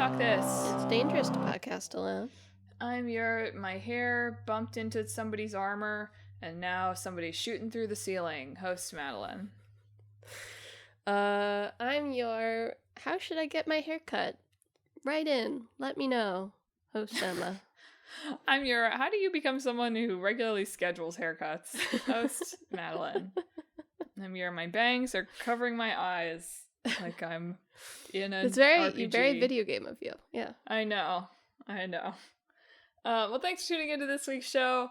talk this. It's dangerous to podcast alone. My hair bumped into somebody's armor, and now somebody's shooting through the ceiling. Host Madelyn. I'm your how should I get my hair cut? Write in. Let me know. Host Emma. I'm your how do you become someone who regularly schedules haircuts? Host Madelyn. I'm your my bangs are covering my eyes like I'm in an It's very RPG. very video game of you. Yeah. I know. Well, thanks for tuning into this week's show.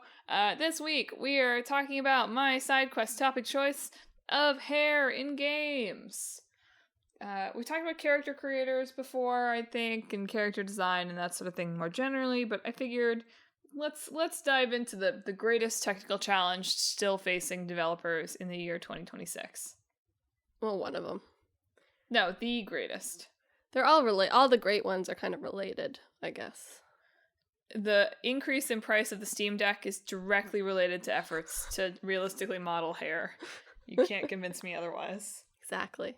This week, we are talking about my side quest topic choice of hair in games. We talked about character creators before, I think, and character design and that sort of thing more generally, but I figured let's dive into the greatest technical challenge still facing developers in the year 2026. Well, one of them. No, the greatest. They're all all the great ones are kind of related, I guess. The increase in price of the Steam Deck is directly related to efforts to realistically model hair. You can't convince me otherwise. Exactly.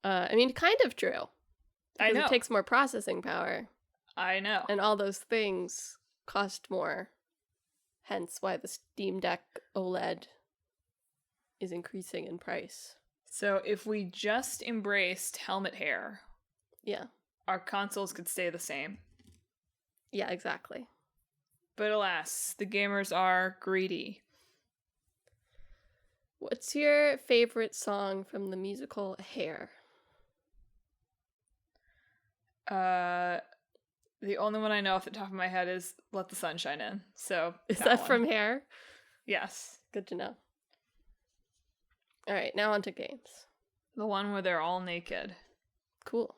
I mean, kind of true. I know. It takes more processing power. I know. And all those things cost more. Hence why the Steam Deck OLED is increasing in price. So if we just embraced helmet hair, yeah, our consoles could stay the same. Yeah, exactly. But alas, the gamers are greedy. What's your favorite song from the musical Hair? The only one I know off the top of my head is Let the Sun Shine In. So is that from Hair? Yes. Good to know. All right, now on to games. The one where they're all naked. Cool.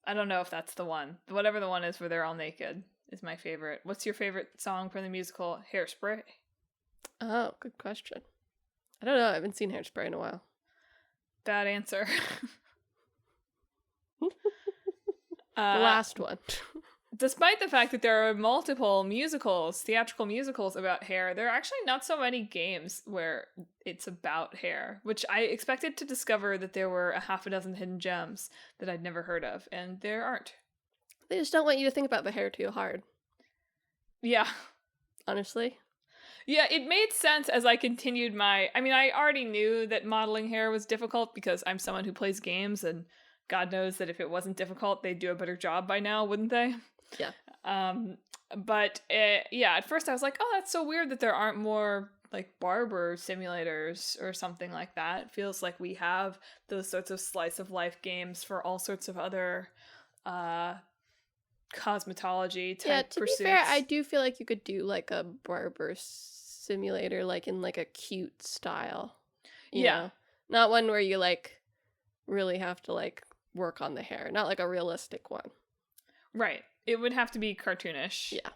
I don't know if that's the one. Whatever the one is where they're all naked is my favorite. What's your favorite song from the musical Hairspray? Oh, good question. I don't know. I haven't seen Hairspray in a while. Bad answer. The last one. Despite the fact that there are multiple theatrical musicals about hair, there are actually not so many games where it's about hair, which I expected to discover that there were a half a dozen hidden gems that I'd never heard of, and there aren't. They just don't want you to think about the hair too hard. Yeah. Honestly. Yeah, it made sense as I continued I already knew that modeling hair was difficult because I'm someone who plays games, and God knows that if it wasn't difficult, they'd do a better job by now, wouldn't they? Yeah. But at first I was like, oh, that's so weird that there aren't more like barber simulators or something like that. It feels like we have those sorts of slice of life games for all sorts of other cosmetology type pursuits. To be fair, I do feel like you could do like a barber simulator, like in like a cute style. You know? Not one where you like really have to like work on the hair. Not like a realistic one. Right. It would have to be cartoonish. Yeah.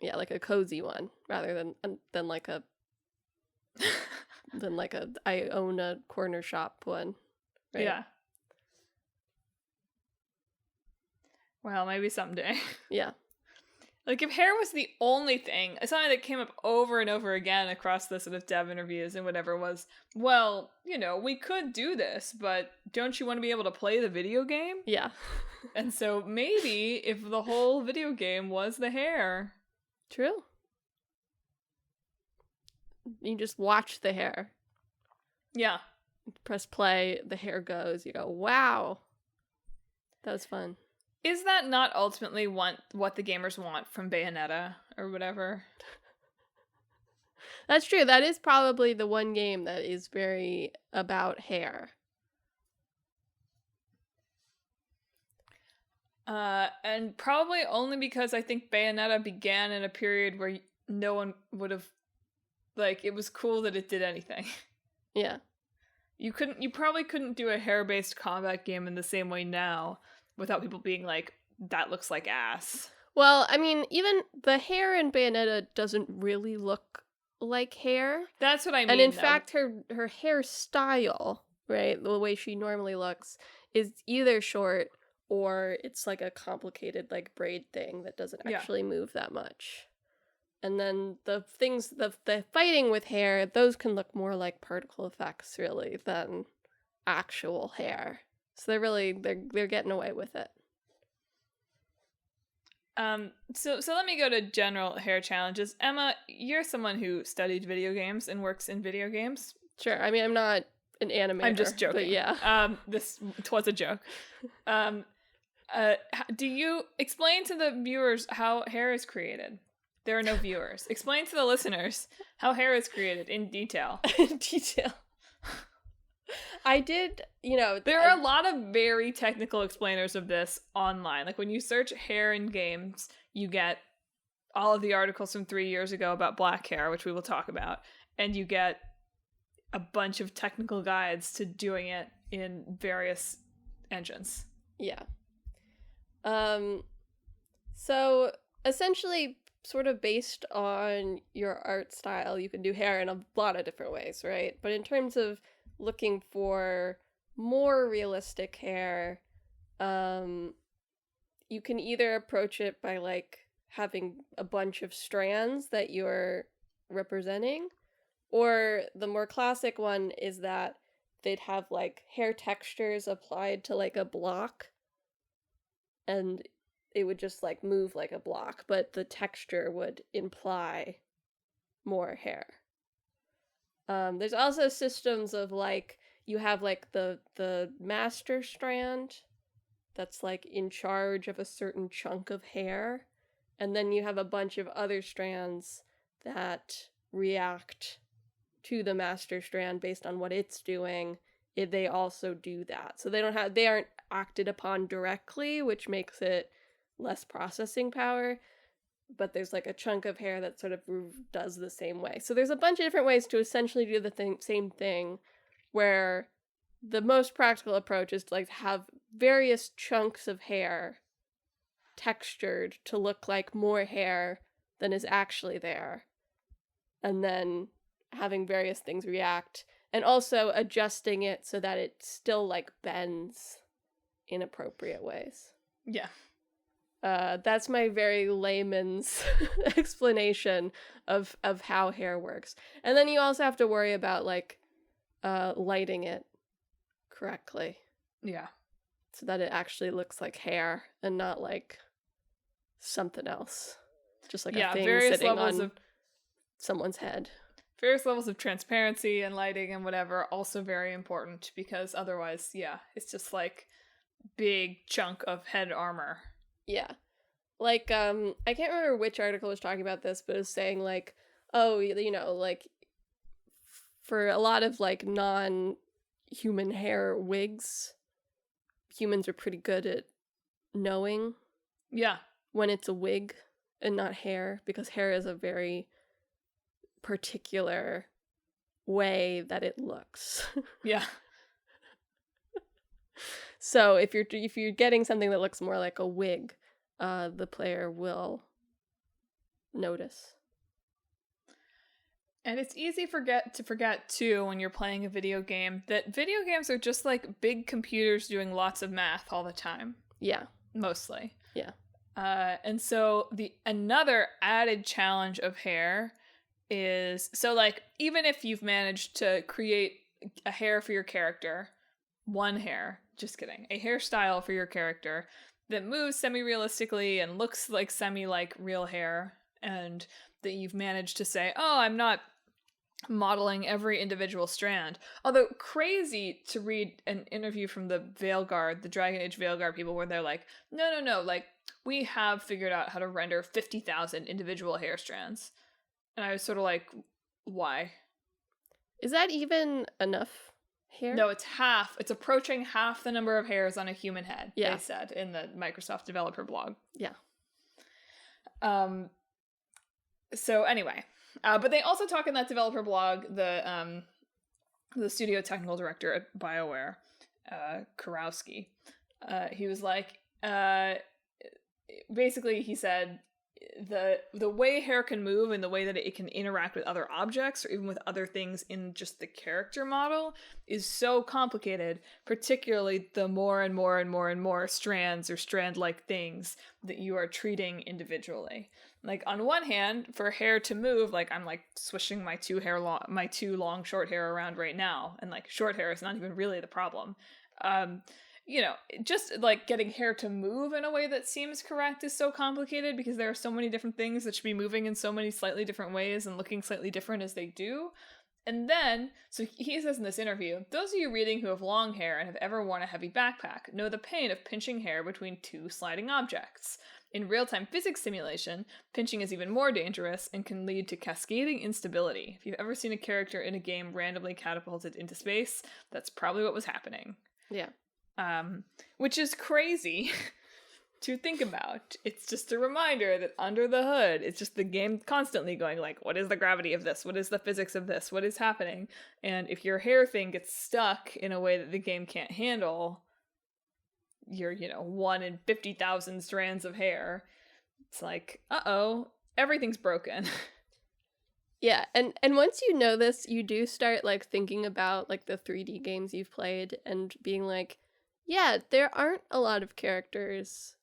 Yeah, like a cozy one rather than like a I own a corner shop one. Right? Yeah. Well, maybe someday. Yeah. Like, if hair was the only thing, something that came up over and over again across the sort of dev interviews and whatever was, well, we could do this, but don't you want to be able to play the video game? Yeah. And so maybe if the whole video game was the hair. True. You just watch the hair. Yeah. Press play, the hair goes, you go, wow. That was fun. Is that not ultimately what the gamers want from Bayonetta or whatever? That's true. That is probably the one game that is very about hair. And probably only because I think Bayonetta began in a period where no one would have, like, it was cool that it did anything. Yeah. You probably couldn't do a hair-based combat game in the same way now without people being like, that looks like ass. Well, I mean, even the hair in Bayonetta doesn't really look like hair. That's what I mean. And in fact, her hairstyle, right, the way she normally looks, is either short or it's like a complicated like braid thing that doesn't actually move that much. And then the fighting with hair, those can look more like particle effects really than actual hair. So they're getting away with it. So let me go to general hair challenges. Emma, you're someone who studied video games and works in video games. Sure. I mean, I'm not an animator. I'm just joking. But yeah. This was a joke. Do you explain to the viewers how hair is created? There are no viewers. Explain to the listeners how hair is created in detail. In detail. I did, there are a lot of very technical explainers of this online. Like when you search hair in games, you get all of the articles from 3 years ago about black hair, which we will talk about, and you get a bunch of technical guides to doing it in various engines. Yeah. So essentially, sort of based on your art style, you can do hair in a lot of different ways, right? But in terms of looking for more realistic hair, you can either approach it by like having a bunch of strands that you're representing, or the more classic one is that they'd have like hair textures applied to like a block, and it would just like move like a block, but the texture would imply more hair. There's also systems of like you have like the master strand that's like in charge of a certain chunk of hair, and then you have a bunch of other strands that react to the master strand based on what it's doing. They also do that, so they aren't acted upon directly, which makes it less processing power, but there's like a chunk of hair that sort of does the same way. So there's a bunch of different ways to essentially do the same thing, where the most practical approach is to like have various chunks of hair textured to look like more hair than is actually there, and then having various things react, and also adjusting it so that it still like bends in appropriate ways. Yeah. That's my very layman's explanation of how hair works. And then you also have to worry about like lighting it correctly. Yeah. So that it actually looks like hair and not like something else. Just like a thing sitting on someone's head. Various levels of transparency and lighting and whatever are also very important, because otherwise, yeah, it's just like big chunk of head armor. Yeah. Like, I can't remember which article was talking about this, but it was saying, like, oh, like, for a lot of, like, non-human hair wigs, humans are pretty good at knowing when it's a wig and not hair, because hair is a very particular way that it looks. Yeah. So if you're getting something that looks more like a wig, the player will notice. And it's easy to forget too when you're playing a video game that video games are just like big computers doing lots of math all the time. Yeah. Mostly. Yeah. And so another added challenge of hair is, so like even if you've managed to create a hair for your character, a hairstyle for your character that moves semi-realistically and looks like semi-like real hair, and that you've managed to say, oh, I'm not modeling every individual strand. Although crazy to read an interview from the Veilguard, the Dragon Age Veilguard people, where they're like, no, like, we have figured out how to render 50,000 individual hair strands. And I was sort of like, why? Is that even enough hair? No, it's half. It's approaching half the number of hairs on a human head, they said in the Microsoft developer blog. Yeah. So anyway, but they also talk in that developer blog, the studio technical director at BioWare, Kurowski, he was like, basically he said, the way hair can move and the way that it can interact with other objects or even with other things in just the character model is so complicated, particularly the more and more and more and more strands or strand-like things that you are treating individually. Like, on one hand, for hair to move, like, I'm like swishing my two long short hair around right now, and like short hair is not even really the problem. just like getting hair to move in a way that seems correct is so complicated because there are so many different things that should be moving in so many slightly different ways and looking slightly different as they do. And then, so he says in this interview, those of you reading who have long hair and have ever worn a heavy backpack know the pain of pinching hair between two sliding objects. In real-time physics simulation, pinching is even more dangerous and can lead to cascading instability. If you've ever seen a character in a game randomly catapulted into space, that's probably what was happening. Yeah. Which is crazy to think about. It's just a reminder that under the hood, it's just the game constantly going like, what is the gravity of this? What is the physics of this? What is happening? And if your hair thing gets stuck in a way that the game can't handle, your 1 in 50,000 strands of hair, it's like, uh-oh, everything's broken. Yeah, and once you know this, you do start like thinking about like the 3D games you've played and being like, yeah, there aren't a lot of characters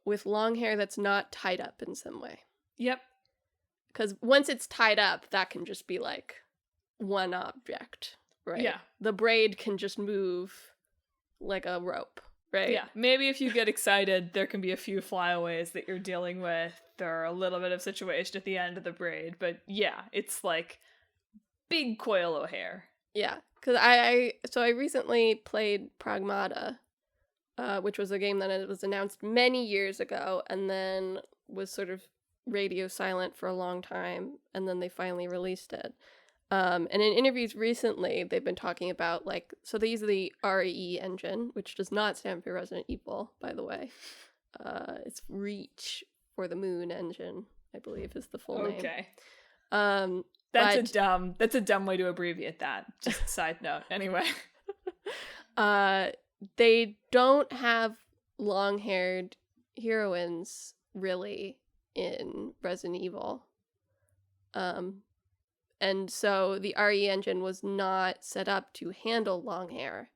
with long hair that's not tied up in some way. Yep. Because once it's tied up, that can just be like one object, right? Yeah. The braid can just move like a rope, right? Yeah. Maybe if you get excited, there can be a few flyaways that you're dealing with, or a little bit of situation at the end of the braid. But yeah, it's like big coil of hair. Yeah. Because I recently played Pragmata, which was a game that it was announced many years ago and then was sort of radio silent for a long time, and then they finally released it. And in interviews recently, they've been talking about, like, so they use the RE engine, which does not stand for Resident Evil, by the way. It's Reach for the Moon engine, I believe is the full name. Okay. That's a dumb way to abbreviate that. Just side note. Anyway. They don't have long-haired heroines really in Resident Evil. And so the RE engine was not set up to handle long hair.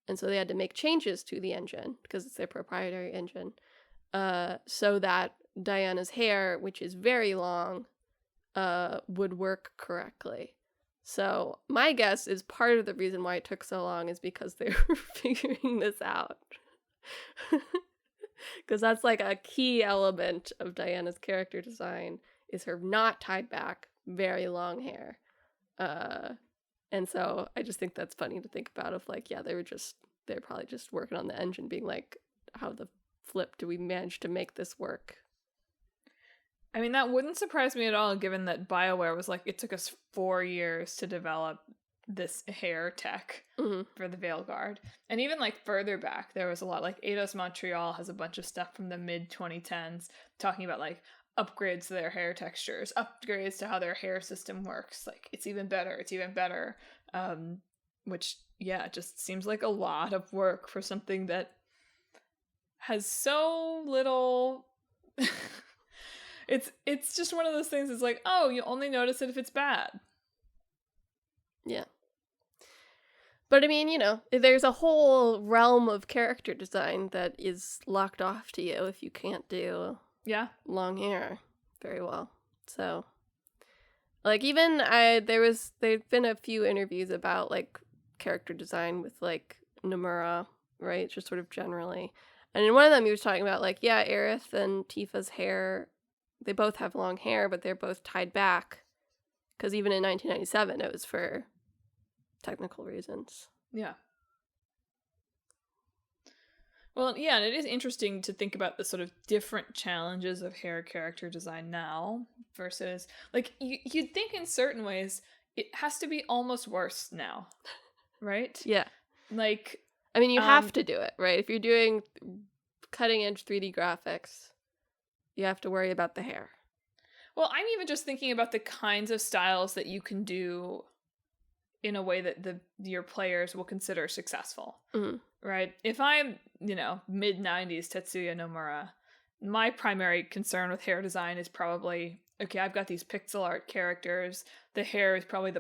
And so they had to make changes to the engine because it's their proprietary engine. So that Diana's hair, which is very long, would work correctly. So my guess is part of the reason why it took so long is because they were figuring this out. Because that's like a key element of Diana's character design is her not tied back, very long hair. And so I just think that's funny to think about of like, yeah, they're probably just working on the engine being like, how the flip do we manage to make this work? I mean, that wouldn't surprise me at all, given that BioWare was like, it took us 4 years to develop this hair tech for the Veilguard. And even like further back, there was a lot, like Eidos Montreal has a bunch of stuff from the mid 2010s talking about like upgrades to their hair textures, upgrades to how their hair system works. Like, it's even better. Which, yeah, just seems like a lot of work for something that has so little... It's just one of those things. It's like, oh, you only notice it if it's bad. Yeah. But I mean, there's a whole realm of character design that is locked off to you if you can't do long hair very well. So, like, even there've been a few interviews about like character design with like Nomura, right? Just sort of generally. And in one of them, he was talking about like, yeah, Aerith and Tifa's hair. They both have long hair, but they're both tied back. Because even in 1997, it was for technical reasons. Yeah. Well, yeah, and it is interesting to think about the sort of different challenges of hair character design now versus, like, you'd think in certain ways it has to be almost worse now, right? Yeah. Like... I mean, you have to do it, right? If you're doing cutting-edge 3D graphics... You have to worry about the hair. Well, I'm even just thinking about the kinds of styles that you can do in a way that your players will consider successful, right? If I'm, mid-90s Tetsuya Nomura, my primary concern with hair design is probably, okay, I've got these pixel art characters. The hair is probably one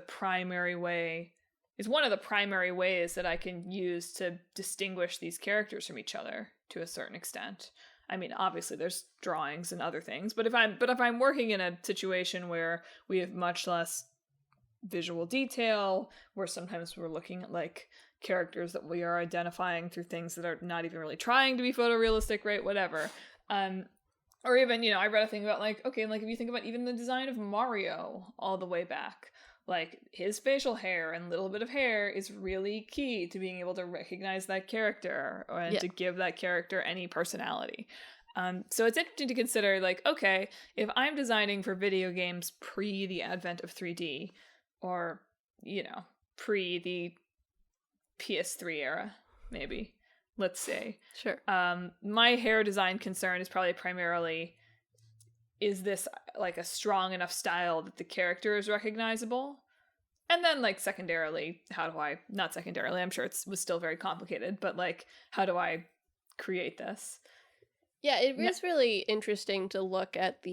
of the primary ways that I can use to distinguish these characters from each other to a certain extent. I mean, obviously there's drawings and other things, but if I'm working in a situation where we have much less visual detail, where sometimes we're looking at like characters that we are identifying through things that are not even really trying to be photorealistic, right? Whatever. Or even, you know, I read a thing about like, okay, like if you think about even the design of Mario all the way back, like his facial hair and little bit of hair is really key to being able to recognize that character and to give that character any personality. So it's interesting to consider, like, okay, if I'm designing for video games pre the advent of 3D, or, you know, pre the PS3 era, maybe, let's say. Sure. My hair design concern is probably primarily, is this like a strong enough style that the character is recognizable? And then like secondarily, not secondarily, I'm sure it was still very complicated, but like, how do I create this? Yeah, it was really interesting to look at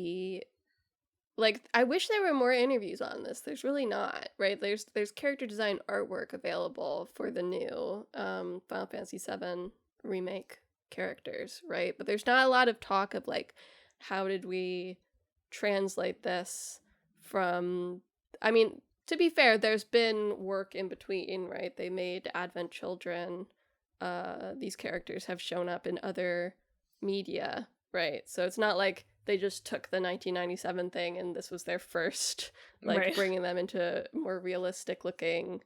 like, I wish there were more interviews on this. There's really not, right? There's character design artwork available for the new Final Fantasy VII remake characters, right? But there's not a lot of talk of like, how did we translate this from, I mean, to be fair, there's been work in between, right? They made Advent Children. These characters have shown up in other media, right? So it's not like they just took the 1997 thing and this was their first, like, bringing them into more realistic looking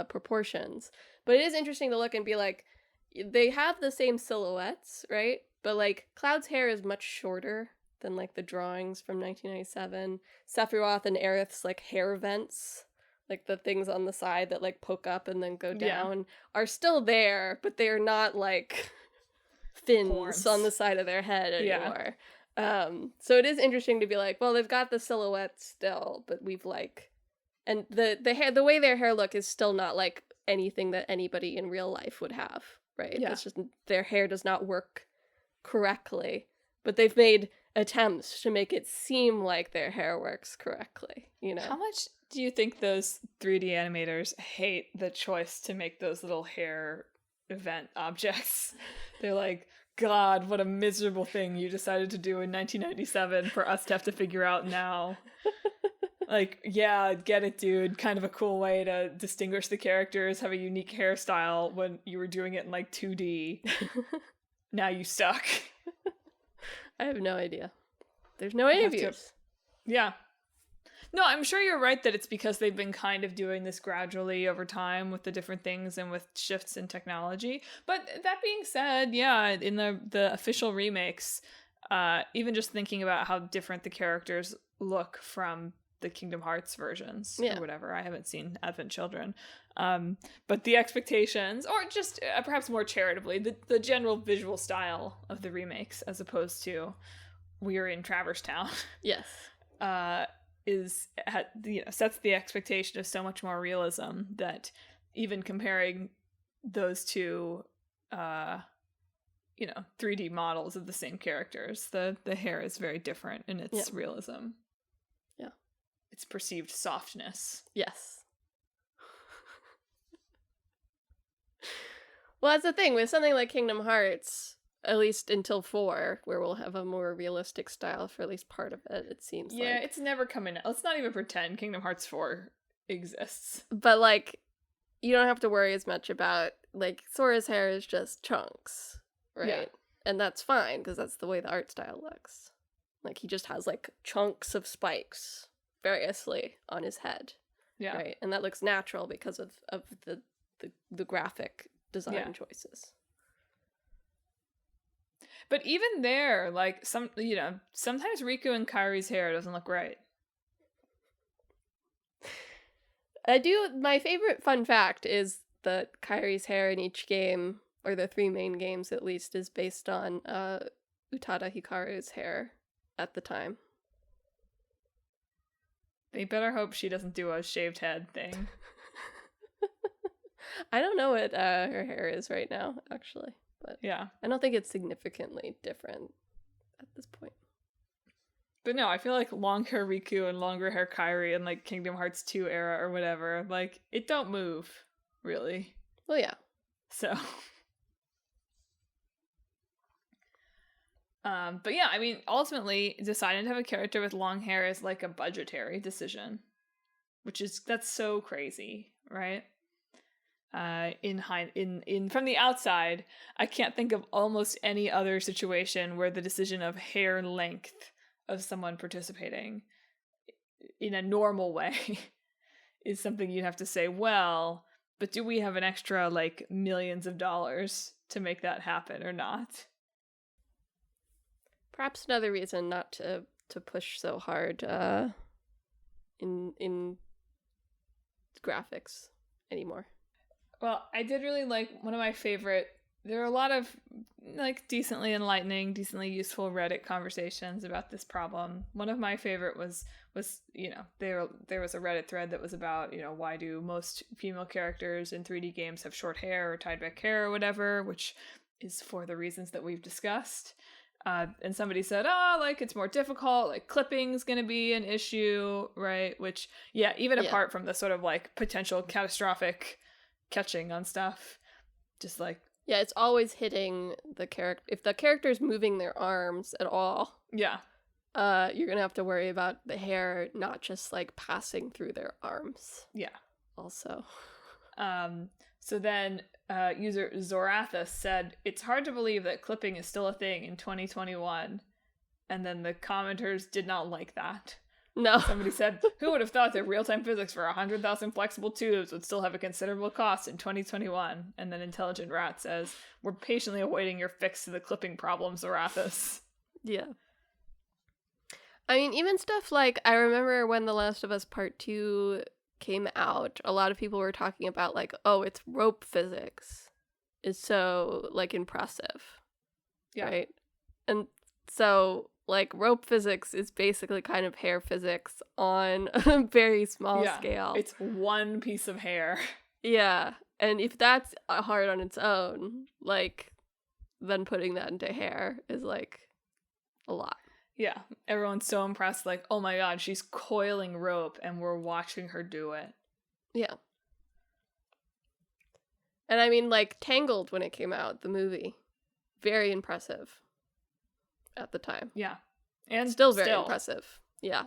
proportions. But it is interesting to look and be like, they have the same silhouettes, right? But like Cloud's hair is much shorter than like the drawings from 1997. Sephiroth and Aerith's like hair vents, like the things on the side that like poke up and then go down, are still there, but they're not like fins horns on the side of their head anymore. So it is interesting to be like, well, they've got the silhouette still, but we've like, and the hair, the way their hair look is still not like anything that anybody in real life would have, right? It's just their hair does not work correctly, but they've made attempts to make it seem like their hair works correctly, you know? How much do you think those 3D animators hate the choice to make those little hair event objects? They're like, God, what a miserable thing you decided to do in 1997 for us to have to figure out now. Like, yeah, get it, dude. Kind of a cool way to distinguish the characters, have a unique hairstyle when you were doing it in like 2D. Now you suck. I have no idea. There's no interviews. Yeah. No, I'm sure you're right that it's because they've been kind of doing this gradually over time with the different things and with shifts in technology. But that being said, yeah, in the official remakes, even just thinking about how different the characters look from the Kingdom Hearts versions or whatever. I haven't seen Advent Children. But the expectations, or just perhaps more charitably, the general visual style of the remakes, as opposed to we're in Traverse Town. Yes. Sets the expectation of so much more realism that even comparing those two 3D models of the same characters, the hair is very different in its realism. Yeah. Its perceived softness. Yes. Well, that's the thing with something like Kingdom Hearts, at least until 4, where we'll have a more realistic style for at least part of it, it seems like. Yeah, it's never coming out. Let's not even pretend Kingdom Hearts 4 exists. But, like, you don't have to worry as much about, like, Sora's hair is just chunks, right? Yeah. And that's fine, because that's the way the art style looks. Like, he just has, like, chunks of spikes variously on his head. Yeah. Right? And that looks natural because of the graphic design choices. But even there, like, sometimes Riku and Kairi's hair doesn't look right. My favorite fun fact is that Kairi's hair in each game, or the 3 main games at least, is based on Utada Hikaru's hair at the time. They better hope she doesn't do a shaved head thing. I don't know what her hair is right now, actually. But yeah, I don't think it's significantly different at this point. But no, I feel like long hair Riku and longer hair Kairi in like Kingdom Hearts 2 era or whatever, like, it don't move, really. Well, yeah. So. But yeah, I mean, ultimately, deciding to have a character with long hair is like a budgetary decision. that's so crazy, right? In from the outside, I can't think of almost any other situation where the decision of hair length of someone participating in a normal way is something you'd have to say, well, but do we have an extra like millions of dollars to make that happen or not? Perhaps another reason not to push so hard in graphics anymore. Well, I did really like one of my favorite. There are a lot of like decently enlightening, decently useful Reddit conversations about this problem. One of my favorite was there was a Reddit thread that was about, why do most female characters in 3D games have short hair or tied back hair or whatever, which is for the reasons that we've discussed. And somebody said, like, it's more difficult, like, clipping's gonna be an issue, right? Which, even apart from the sort of, like, potential catastrophic catching on stuff, just, like... Yeah, it's always hitting the character. If the character's moving their arms at all... Yeah. You're gonna have to worry about the hair not just, like, passing through their arms. Yeah. Also. So then... user Zorathus said, it's hard to believe that clipping is still a thing in 2021. And then the commenters did not like that. No. Somebody said, who would have thought that real-time physics for 100,000 flexible tubes would still have a considerable cost in 2021? And then Intelligent Rat says, we're patiently awaiting your fix to the clipping problem, Zorathus. Yeah. I mean, even stuff like, I remember when The Last of Us Part 2... came out, a lot of people were talking about like, oh, its rope physics is so like impressive. Yeah. Right? And so like rope physics is basically kind of hair physics on a very small scale. It's one piece of hair. Yeah. And if that's hard on its own, like then putting that into hair is like a lot. Yeah, everyone's so impressed, like, oh my god, she's coiling rope, and we're watching her do it. Yeah. And I mean, like, Tangled, when it came out, the movie, very impressive at the time. Yeah. And still very impressive. Yeah.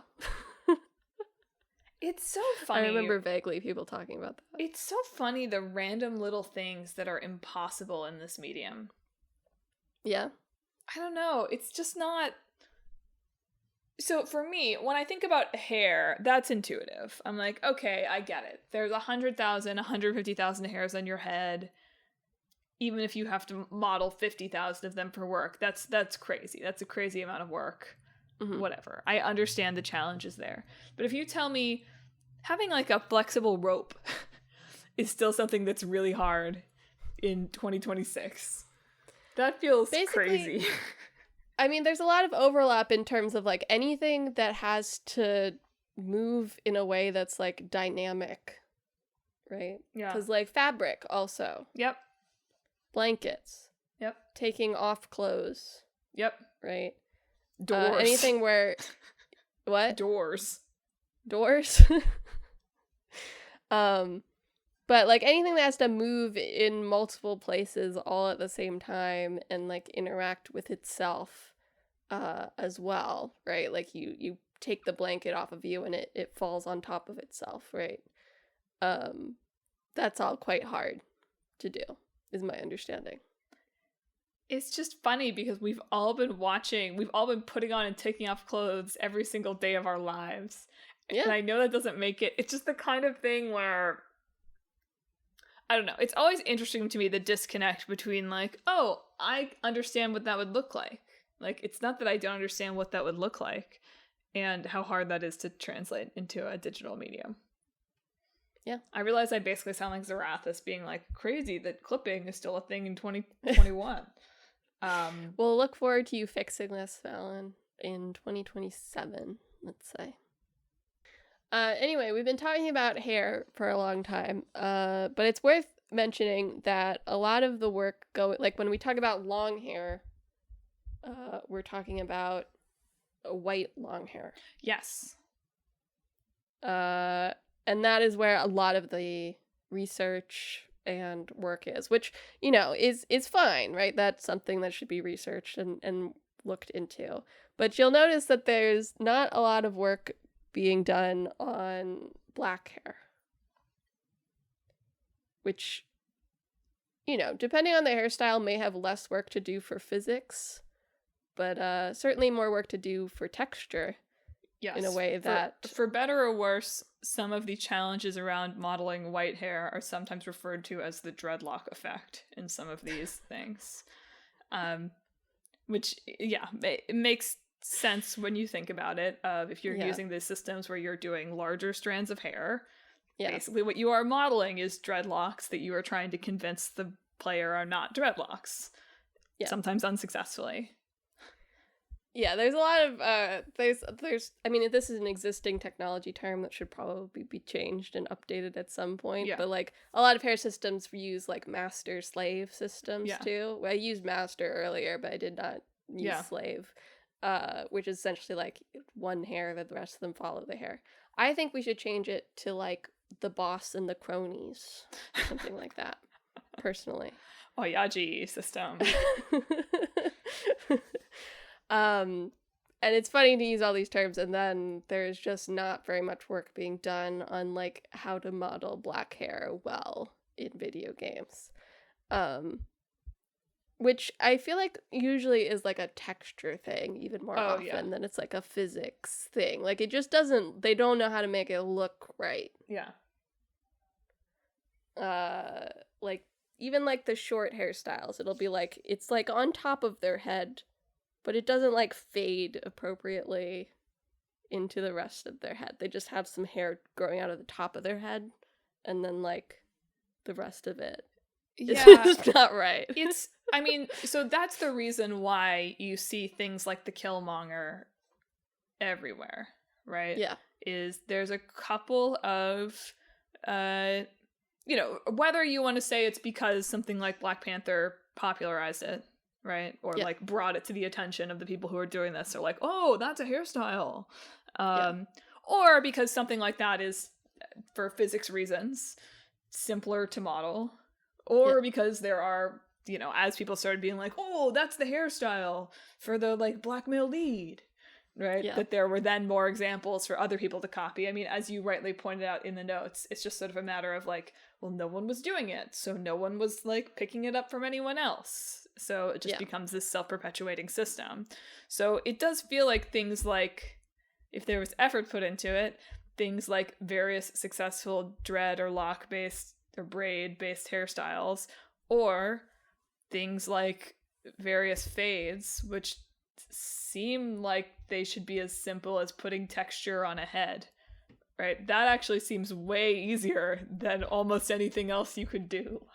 It's so funny. I remember vaguely people talking about that. It's so funny, the random little things that are impossible in this medium. Yeah. I don't know, it's just not... So for me, when I think about hair, that's intuitive. I'm like, okay, I get it. There's 100,000, 150,000 hairs on your head. Even if you have to model 50,000 of them for work, that's crazy. That's a crazy amount of work. Mm-hmm. Whatever. I understand the challenges there. But if you tell me having like a flexible rope is still something that's really hard in 2026, that feels crazy. I mean, there's a lot of overlap in terms of, like, anything that has to move in a way that's, like, dynamic, right? Yeah. Because, like, fabric also. Yep. Blankets. Yep. Taking off clothes. Yep. Right? Doors. Anything where... What? Doors. But, like, anything that has to move in multiple places all at the same time and, like, interact with itself as well, right? Like, you take the blanket off of you and it falls on top of itself, right? That's all quite hard to do, is my understanding. It's just funny because we've all been putting on and taking off clothes every single day of our lives. Yeah. And I know that doesn't make it... It's just the kind of thing where... I don't know. It's always interesting to me, the disconnect between like, oh, I understand what that would look like. Like, it's not that I don't understand what that would look like and how hard that is to translate into a digital medium. Yeah. I realize I basically sound like Zorathus being like, crazy that clipping is still a thing in 2021. We'll look forward to you fixing this, Fallon, in 2027, let's say. Anyway, we've been talking about hair for a long time, but it's worth mentioning that a lot of the work like when we talk about long hair, we're talking about white long hair. Yes. And that is where a lot of the research and work is, which, is fine, right? That's something that should be researched and looked into. But you'll notice that there's not a lot of work being done on black hair. Which, you know, depending on the hairstyle, may have less work to do for physics, but certainly more work to do for texture. Yes. In a way that... For better or worse, some of the challenges around modeling white hair are sometimes referred to as the dreadlock effect in some of these things. Which, yeah, it makes sense when you think about it. If you're using these systems where you're doing larger strands of hair, basically what you are modeling is dreadlocks that you are trying to convince the player are not dreadlocks. Sometimes unsuccessfully. Yeah, there's a lot of, there's, I mean, this is an existing technology term that should probably be changed and updated at some point, but, like, a lot of hair systems use, like, master-slave systems, too. I used master earlier, but I did not use slave, which is essentially, like, one hair, that the rest of them follow the hair. I think we should change it to, like, the boss and the cronies, something like that, personally. Oyaji system. And it's funny to use all these terms, and then there's just not very much work being done on, like, how to model black hair well in video games. Which I feel like usually is, like, a texture thing even more often than it's, like, a physics thing. Like, it just doesn't... They don't know how to make it look right. Yeah. Like, even, like, the short hairstyles, it'll be, like, it's, like, on top of their head, but it doesn't, like, fade appropriately into the rest of their head. They just have some hair growing out of the top of their head, and then, like, the rest of it is not right. It's, I mean, so that's the reason why you see things like the Killmonger everywhere, right? Yeah. Is there's a couple of, you know, whether you want to say it's because something like Black Panther popularized it, right? Or like brought it to the attention of the people who are doing this. They're like, oh, that's a hairstyle. Or because something like that is, for physics reasons, simpler to model. Or because there are, you know, as people started being like, oh, that's the hairstyle for the, like, black male lead, right? That there were then more examples for other people to copy. I mean, as you rightly pointed out in the notes, it's just sort of a matter of, like, well, no one was doing it, so no one was, like, picking it up from anyone else. So it just becomes this self-perpetuating system. So it does feel like things like, if there was effort put into it, things like various successful dread or lock-based or braid-based hairstyles, or things like various fades, which seem like they should be as simple as putting texture on a head, right? That actually seems way easier than almost anything else you could do.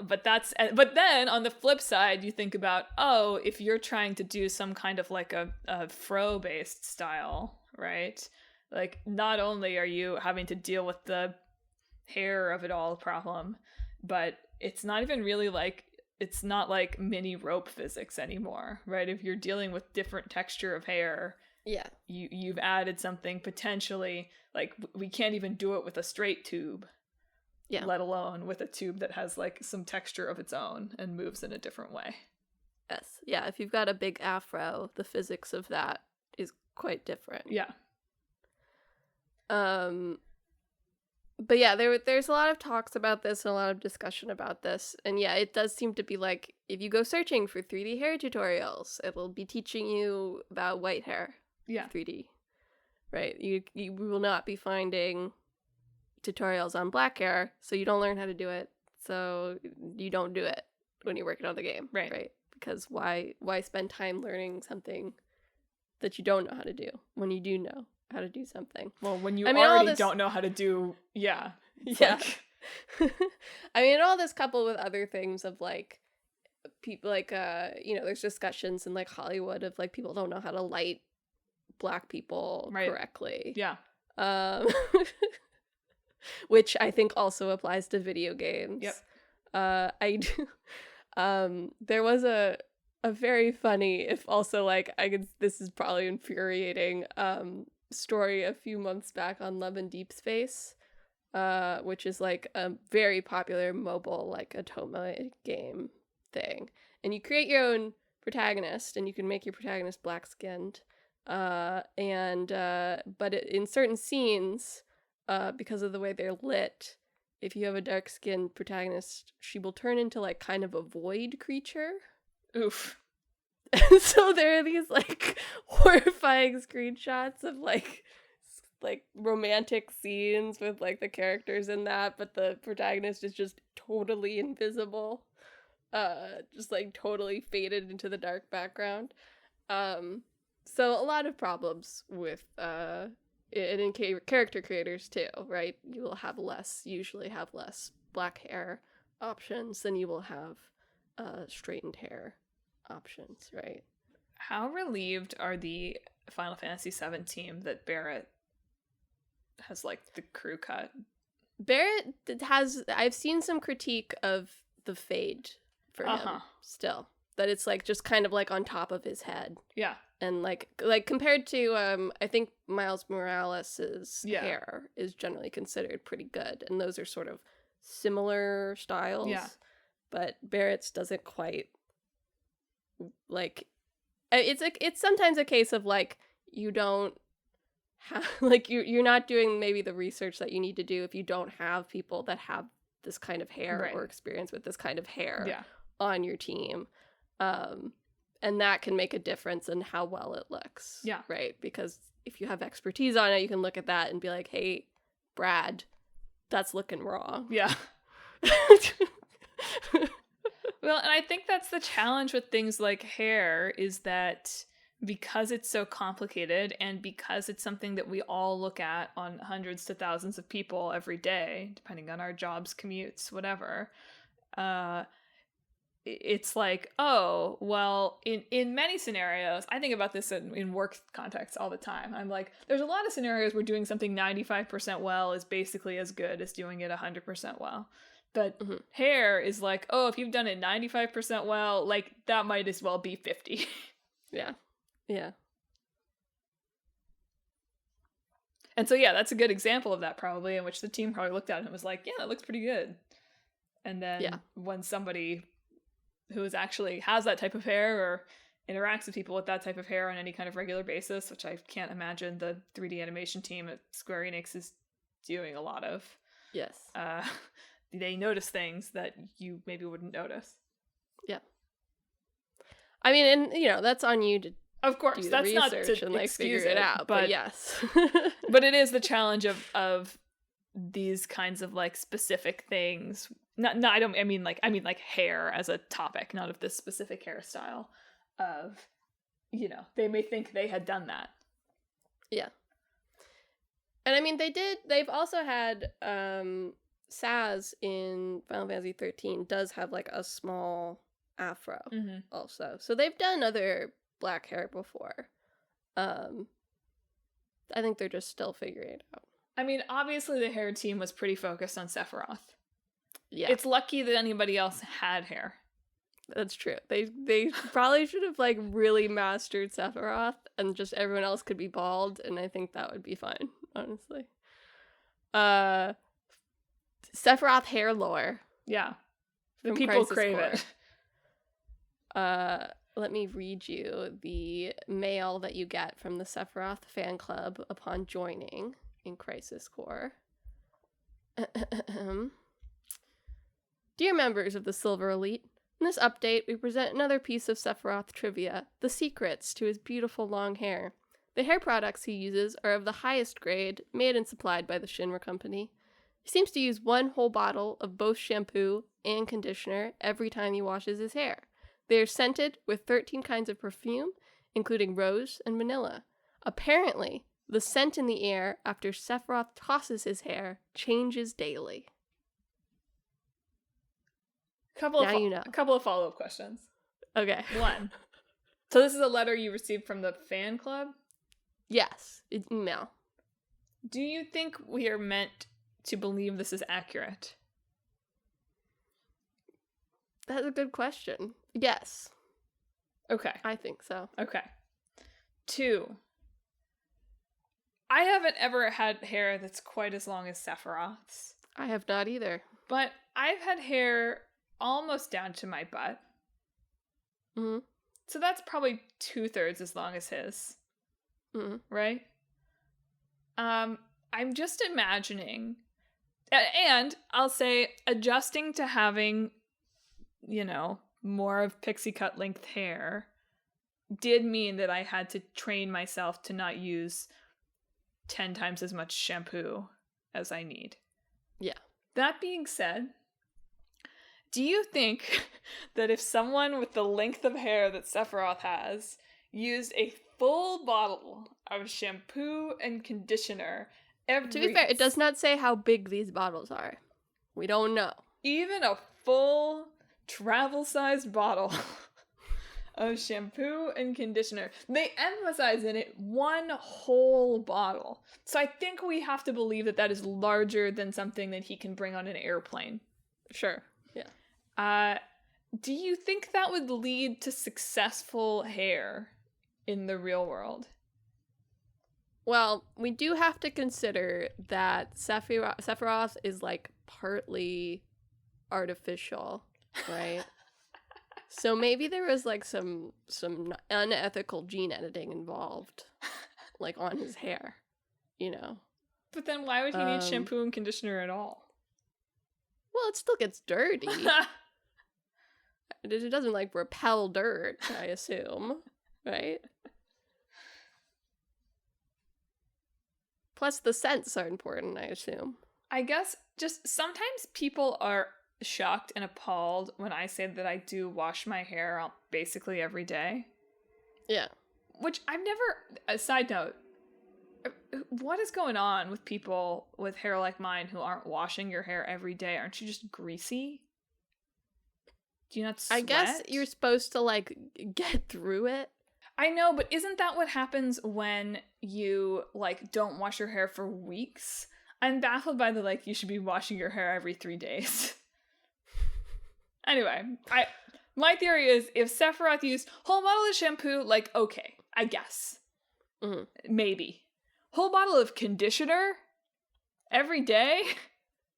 But then on the flip side, you think about, oh, if you're trying to do some kind of like a fro-based style, right? Like, not only are you having to deal with the hair of it all problem, but it's not even really like, it's not like mini rope physics anymore, right? If you're dealing with different texture of hair, you've added something potentially, like, we can't even do it with a straight tube. Let alone with a tube that has, like, some texture of its own and moves in a different way. Yes. Yeah, if you've got a big afro, the physics of that is quite different. Yeah. But yeah, there's a lot of talks about this and a lot of discussion about this. And yeah, it does seem to be like, if you go searching for 3D hair tutorials, it'll be teaching you about white hair. 3D. Right? You will not be finding tutorials on black hair, so you don't learn how to do it, so you don't do it when you're working on the game, right? Because why spend time learning something that you don't know how to do when you do know how to do something? Well, when you already don't know how to do, like... I mean, all this coupled with other things of, like, people, like, you know, there's discussions in, like, Hollywood of, like, people don't know how to light black people correctly. Which I think also applies to video games. I do. There was a very funny, if also, like, this is probably infuriating, story a few months back on Love and Deep Space, which is, like, a very popular mobile, like, Otome game thing. And you create your own protagonist, and you can make your protagonist black-skinned. In certain scenes, because of the way they're lit, if you have a dark-skinned protagonist, she will turn into like kind of a void creature. Oof. So there are these like horrifying screenshots of like romantic scenes with like the characters in that, but the protagonist is just totally invisible, just like totally faded into the dark background. So a lot of problems with in character creators too, right? You will usually have less black hair options than you will have straightened hair options, right? How relieved are the Final Fantasy VII team that Barrett has like the crew cut? Barrett I've seen some critique of the fade for him still. That it's like just kind of like on top of his head. Yeah. And like compared to I think Miles Morales' hair is generally considered pretty good, and those are sort of similar styles. Yeah. But Barrett's doesn't quite like it's sometimes a case of like you don't have like you're not doing maybe the research that you need to do if you don't have people that have this kind of hair or experience with this kind of hair on your team. And that can make a difference in how well it looks. Yeah. Right? Because if you have expertise on it, you can look at that and be like, hey, Brad, that's looking wrong. Yeah. Well, and I think that's the challenge with things like hair, is that because it's so complicated and because it's something that we all look at on hundreds to thousands of people every day, depending on our jobs, commutes, whatever, it's like, oh, well, in many scenarios, I think about this in work contexts all the time. I'm like, there's a lot of scenarios where doing something 95% well is basically as good as doing it 100% well. But hair is like, oh, if you've done it 95% well, like, that might as well be 50. Yeah. Yeah. And so, yeah, that's a good example of that, probably, in which the team probably looked at it and was like, yeah, that looks pretty good. And then when somebody who actually has that type of hair or interacts with people with that type of hair on any kind of regular basis, which I can't imagine the 3D animation team at Square Enix is doing a lot of. Yes. They notice things that you maybe wouldn't notice. Yeah. I mean, and, you know, that's on you to of course, do that's the not research to and, like, excuse figure it it out, but yes. But it is the challenge of these kinds of, like, specific things. I mean hair as a topic, not of this specific hairstyle. Of, you know, they may think they had done that. Yeah. And I mean, they've also had, Saz in Final Fantasy 13 does have like a small afro also. So they've done other black hair before. I think they're just still figuring it out. I mean, obviously the hair team was pretty focused on Sephiroth. Yeah. It's lucky that anybody else had hair. That's true. They probably should have like really mastered Sephiroth and just everyone else could be bald, and I think that would be fine, honestly. Sephiroth hair lore. Yeah. The people crave it. Let me read you the mail that you get from the Sephiroth fan club upon joining in Crisis Core. Dear members of the Silver Elite, in this update, we present another piece of Sephiroth trivia, the secrets to his beautiful long hair. The hair products he uses are of the highest grade, made and supplied by the Shinra Company. He seems to use one whole bottle of both shampoo and conditioner every time he washes his hair. They are scented with 13 kinds of perfume, including rose and vanilla. Apparently, the scent in the air after Sephiroth tosses his hair changes daily. A couple of follow-up questions. Okay. 1. So this is a letter you received from the fan club? Yes, it's email. Do you think we are meant to believe this is accurate? That's a good question. Yes. Okay. I think so. Okay. 2. I haven't ever had hair that's quite as long as Sephiroth's. I have not either. But I've had hair almost down to my butt. Mm-hmm. So that's probably 2/3 as long as his. right? I'm just imagining, and I'll say adjusting to having, more of pixie cut length hair did mean that I had to train myself to not use 10 times as much shampoo as I need. Yeah. That being said, do you think that if someone with the length of hair that Sephiroth has used a full bottle of shampoo and conditioner every... To be fair, it does not say how big these bottles are. We don't know. Even a full travel-sized bottle of shampoo and conditioner. They emphasize in it one whole bottle. So I think we have to believe that that is larger than something that he can bring on an airplane. Sure. Yeah. Do you think that would lead to successful hair in the real world? Well, we do have to consider that Sephiroth is like partly artificial, right? So maybe there was like some unethical gene editing involved, like on his hair, But then why would he need shampoo and conditioner at all? Well, it still gets dirty. It doesn't like repel dirt, I assume, right? Plus the scents are important, I assume. I guess just sometimes people are shocked and appalled when I say that I do wash my hair basically every day. Yeah. Which I've never... A side note, what is going on with people with hair like mine who aren't washing your hair every day? Aren't you just greasy? Do you not sweat? I guess you're supposed to, like, get through it. I know, but isn't that what happens when you, like, don't wash your hair for weeks? I'm baffled by the, like, you should be washing your hair every 3 days. Anyway, my theory is if Sephiroth used whole bottle of shampoo, like, okay, I guess. Mm-hmm. Maybe. Whole bottle of conditioner every day?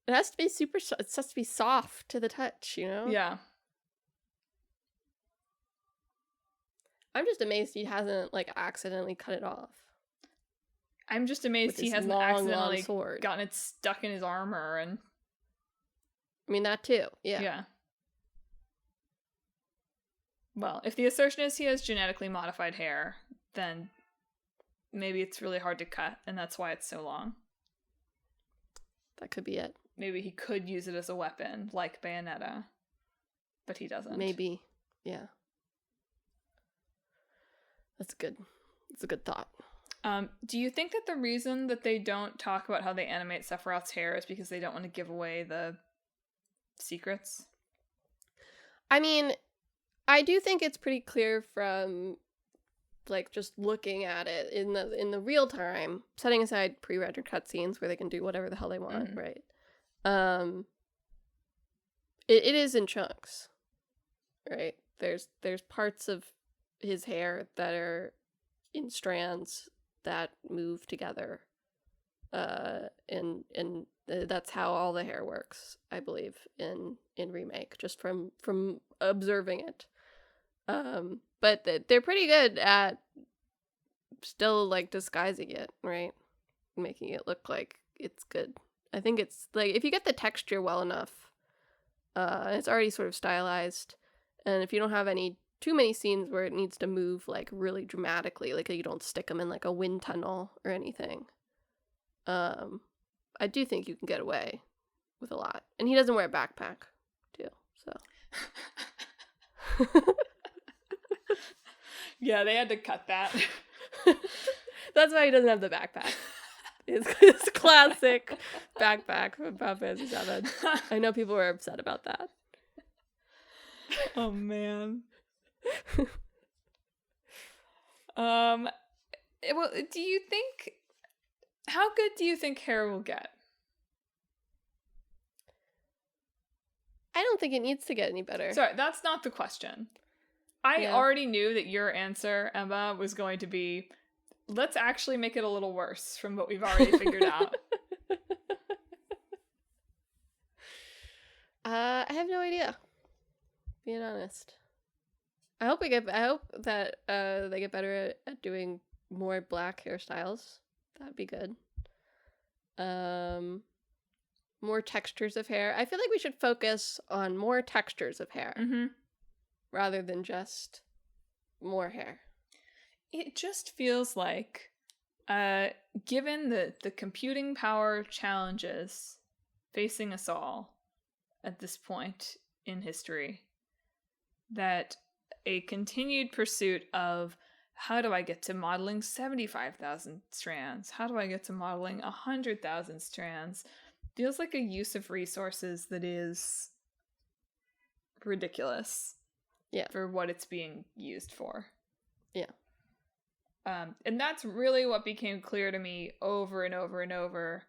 It has to be it has to be soft to the touch, Yeah. I'm just amazed he hasn't, like, accidentally cut it off. I'm just amazed he hasn't accidentally gotten it stuck in his armor and... I mean, that too, yeah. Yeah. Well, if the assertion is he has genetically modified hair, then maybe it's really hard to cut, and that's why it's so long. That could be it. Maybe he could use it as a weapon, like Bayonetta, but he doesn't. Maybe, yeah. That's good. It's a good thought. Do you think that the reason that they don't talk about how they animate Sephiroth's hair is because they don't want to give away the secrets? I mean, I do think it's pretty clear from, like, just looking at it in the real time, setting aside pre-rendered cutscenes where they can do whatever the hell they want, right? It is in chunks, right? There's parts of his hair that are in strands that move together, and that's how all the hair works, I believe, in Remake, just from observing it. But they're pretty good at still, like, disguising it, right? Making it look like it's good. I think it's, like, if you get the texture well enough, it's already sort of stylized, and if you don't have too many scenes where it needs to move, like, really dramatically, like you don't stick them in, like, a wind tunnel or anything, I do think you can get away with a lot. And he doesn't wear a backpack, too, so. Yeah, they had to cut that. That's why he doesn't have the backpack. His classic backpack from Final Fantasy VII. I know people were upset about that. Oh, man. Well, do you think... How good do you think hair will get? I don't think it needs to get any better. Sorry, that's not the question. I already knew that your answer, Emma, was going to be, let's actually make it a little worse from what we've already figured out. I have no idea, being honest. I hope that they get better at doing more black hairstyles. That'd be good. More textures of hair. I feel like we should focus on more textures of hair rather than just more hair. It just feels like, given the computing power challenges facing us all at this point in history, that a continued pursuit of how do I get to modeling 75,000 strands? How do I get to modeling 100,000 strands? Feels like a use of resources that is ridiculous. Yeah. For what it's being used for. Yeah. And that's really what became clear to me over and over and over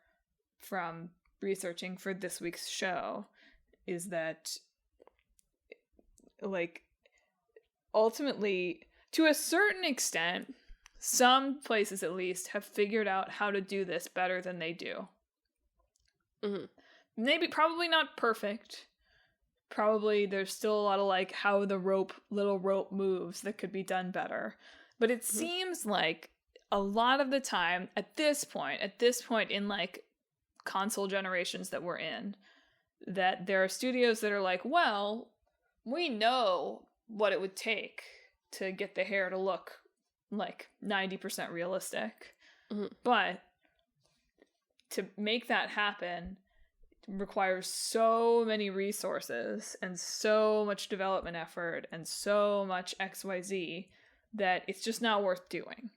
from researching for this week's show, is that, like, ultimately, to a certain extent, some places at least have figured out how to do this better than they do. Maybe, probably not perfect. Probably there's still a lot of, like, how the little rope moves that could be done better. But it seems like a lot of the time at this point in, like, console generations that we're in, that there are studios that are like, well, we know what it would take to get the hair to look like 90% realistic. But to make that happen requires so many resources and so much development effort and so much XYZ that it's just not worth doing.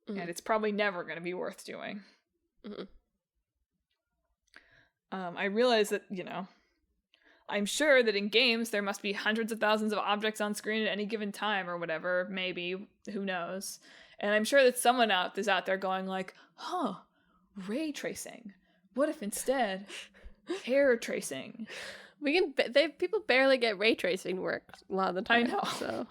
And it's probably never going to be worth doing. I realize that, you know, I'm sure that in games there must be hundreds of thousands of objects on screen at any given time or whatever, maybe, who knows. And I'm sure that someone is out there going like, ray tracing. What if instead hair tracing? People barely get ray tracing work a lot of the time. I know. So.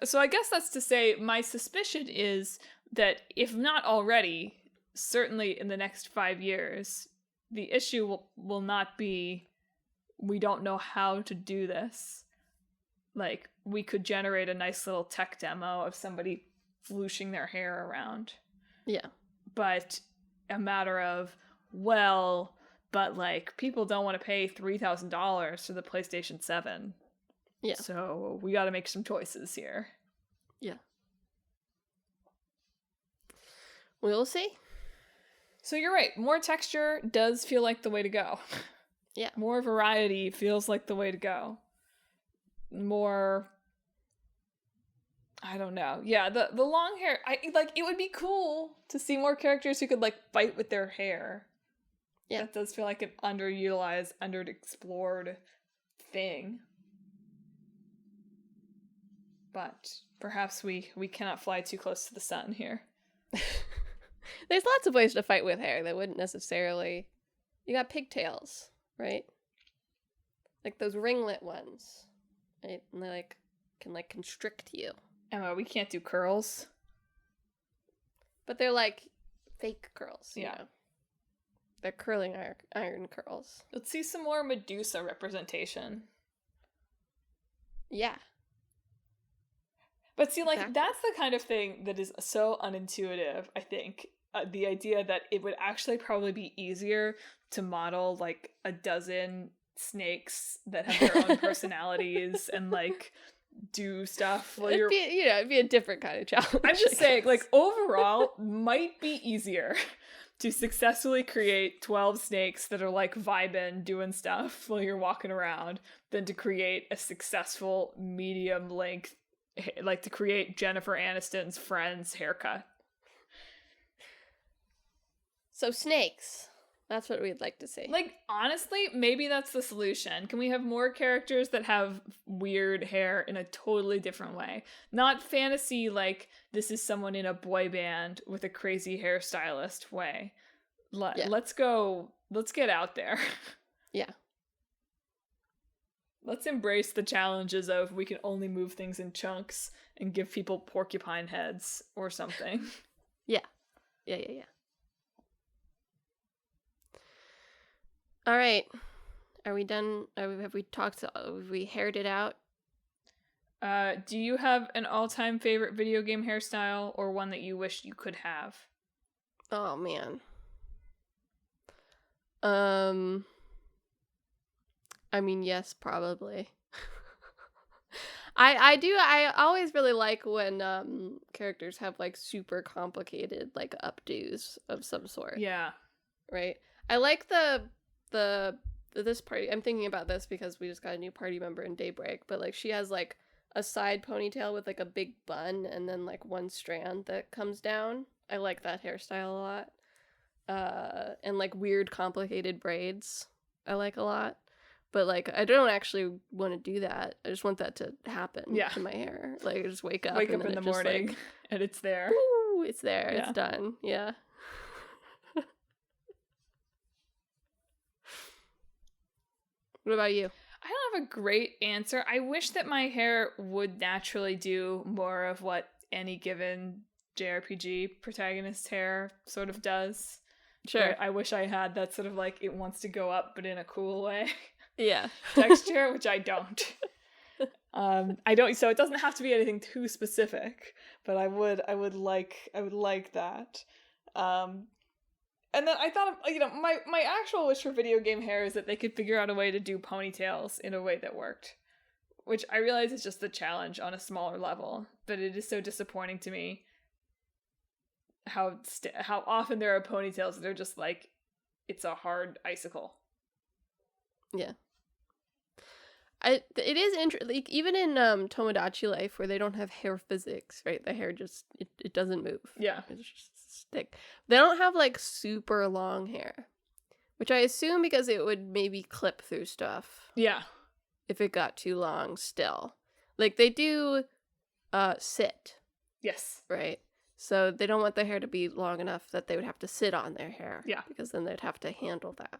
So I guess that's to say, my suspicion is that if not already, certainly in the next 5 years, the issue will not be we don't know how to do this. Like, we could generate a nice little tech demo of somebody flooshing their hair around. Yeah. But a matter of, well, but, like, people don't want to pay $3,000 for the PlayStation 7. Yeah. So we got to make some choices here. Yeah. We'll see. So you're right. More texture does feel like the way to go. Yeah. More variety feels like the way to go. More, I don't know. Yeah, the long hair, it would be cool to see more characters who could, like, fight with their hair. Yeah. That does feel like an underutilized, underexplored thing. But perhaps we cannot fly too close to the sun here. There's lots of ways to fight with hair that wouldn't necessarily... You got pigtails, right? Like those ringlet ones, right? And they, like, can, like, constrict you. Emma, we can't do curls. But they're, like, fake curls, you yeah. know? They're curling iron curls. Let's see some more Medusa representation. Yeah. But see, like, that's the kind of thing that is so unintuitive, I think. The idea that it would actually probably be easier to model, like, a dozen snakes that have their own personalities and, like, do stuff while it'd be a different kind of challenge. I'm just saying, like, overall, might be easier to successfully create 12 snakes that are, like, vibing, doing stuff while you're walking around than to create a successful medium length, like, to create Jennifer Aniston's friend's haircut. So snakes. That's what we'd like to see. Like, honestly, maybe that's the solution. Can we have more characters that have weird hair in a totally different way? Not fantasy, like, this is someone in a boy band with a crazy hairstylist way. Let's get out there. Yeah. Let's embrace the challenges of we can only move things in chunks and give people porcupine heads or something. Yeah. All right. Are we done? Have we haired it out? Do you have an all-time favorite video game hairstyle or one that you wish you could have? Oh man. I mean, yes, probably. I always really like when characters have like super complicated like updos of some sort. Yeah. Right? I like this party. I'm thinking about this because we just got a new party member in Daybreak, but like she has like a side ponytail with like a big bun and then like one strand that comes down. I like that hairstyle a lot. And like weird complicated braids I like a lot. But like I don't actually want to do that. I just want that to happen to my hair. Like I just wake up in the morning like, and it's there. Ooh, it's there. Yeah. It's done. Yeah. What about you? I don't have a great answer. I wish that my hair would naturally do more of what any given JRPG protagonist's hair sort of does. Sure. But I wish I had that sort of like it wants to go up but in a cool way. Yeah. Texture, which I don't. I don't, so it doesn't have to be anything too specific, but I would like that. And then I thought of, my actual wish for video game hair is that they could figure out a way to do ponytails in a way that worked. Which I realize is just the challenge on a smaller level, but it is so disappointing to me how often there are ponytails that are just like, it's a hard icicle. Yeah. It is interesting, like, even in Tomodachi Life, where they don't have hair physics, right? The hair just, it doesn't move. Yeah. It's just stick. They don't have, like, super long hair, which I assume because it would maybe clip through stuff. Yeah. If it got too long still. Like, they do sit. Yes. Right? So they don't want the hair to be long enough that they would have to sit on their hair. Yeah. Because then they'd have to handle that.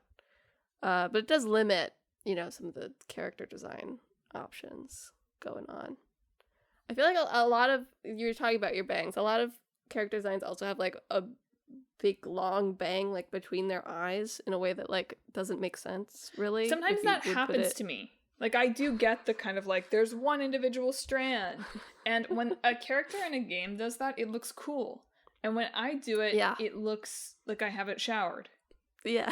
But it does limit, some of the character design options going on. I feel like a lot of, you're talking about your bangs, a lot of character designs also have like a big long bang like between their eyes in a way that like doesn't make sense, really. Sometimes that happens to me. Like, I do get the kind of like, there's one individual strand. And when a character in a game does that, it looks cool. And when I do it, it looks like I haven't showered. Yeah.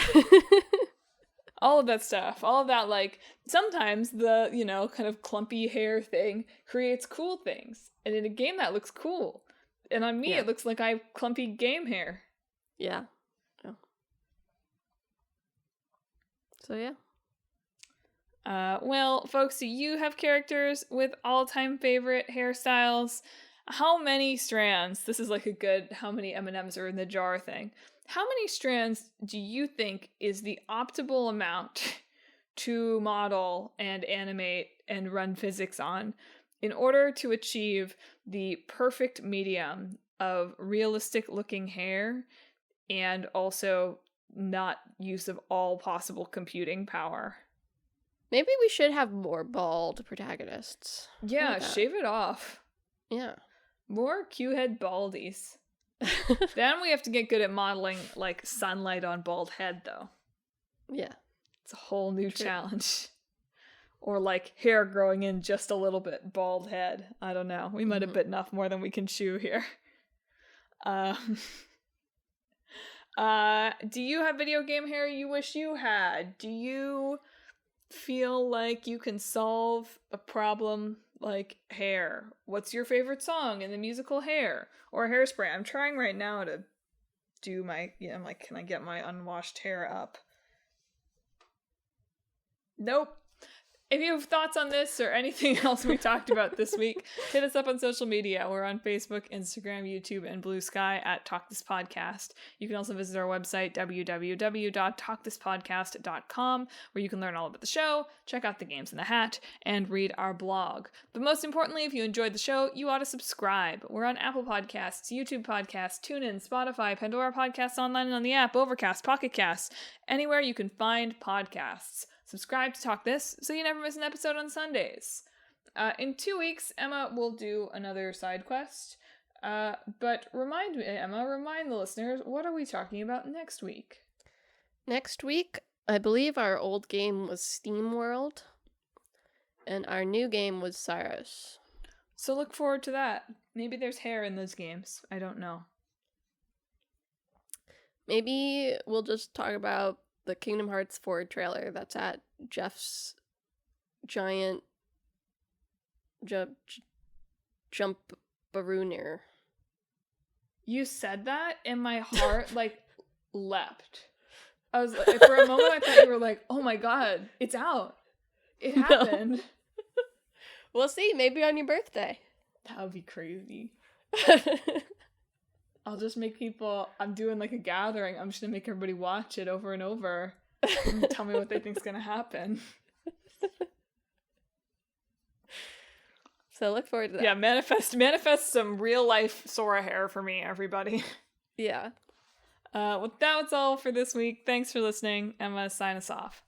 All of that stuff. All of that, like, sometimes the, kind of clumpy hair thing creates cool things. And in a game, that looks cool. And on me, it looks like I have clumpy game hair. Yeah. So, yeah. Well, folks, do you have characters with all-time favorite hairstyles? How many strands? This is like a good how many M&Ms are in the jar thing. How many strands do you think is the optimal amount to model and animate and run physics on in order to achieve the perfect medium of realistic looking hair and also not use of all possible computing power? Maybe we should have more bald protagonists. Yeah, shave it off. Yeah. More Q-head baldies. Then we have to get good at modeling, like, sunlight on bald head, though. Yeah. It's a whole new challenge. Or, like, hair growing in just a little bit, bald head. I don't know. We might have bitten off more than we can chew here. Do you have video game hair you wish you had? Do you feel like you can solve a problem like hair? What's your favorite song in the musical Hair or Hairspray? I'm trying right now to do my, I'm like, can I get my unwashed hair up? Nope. If you have thoughts on this or anything else we talked about this week, hit us up on social media. We're on Facebook, Instagram, YouTube, and Blue Sky at Talk This Podcast. You can also visit our website, www.talkthispodcast.com, where you can learn all about the show, check out the games in the hat, and read our blog. But most importantly, if you enjoyed the show, you ought to subscribe. We're on Apple Podcasts, YouTube Podcasts, TuneIn, Spotify, Pandora Podcasts, online and on the app, Overcast, Pocket Casts, anywhere you can find podcasts. Subscribe to Talk This so you never miss an episode on Sundays. In 2 weeks, Emma will do another side quest. But remind the listeners, what are we talking about next week? Next week, I believe our old game was SteamWorld, and our new game was Cyrus. So look forward to that. Maybe there's hair in those games. I don't know. Maybe we'll just talk about the Kingdom Hearts 4 trailer that's at Jeff's giant jump barooner. You said that and my heart like leapt. I was like, for a moment I thought you were like, oh my god, it's out. It happened. No. We'll see, maybe on your birthday. That would be crazy. I'll just make people, I'm doing like a gathering, I'm just gonna make everybody watch it over and over and tell me what they think's gonna happen. So look forward to that. Yeah, manifest some real life Sora hair for me, everybody. Yeah. Well, that was all for this week. Thanks for listening. Emma, sign us off.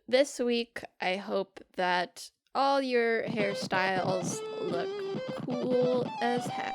This week, I hope that all your hairstyles look cool as heck.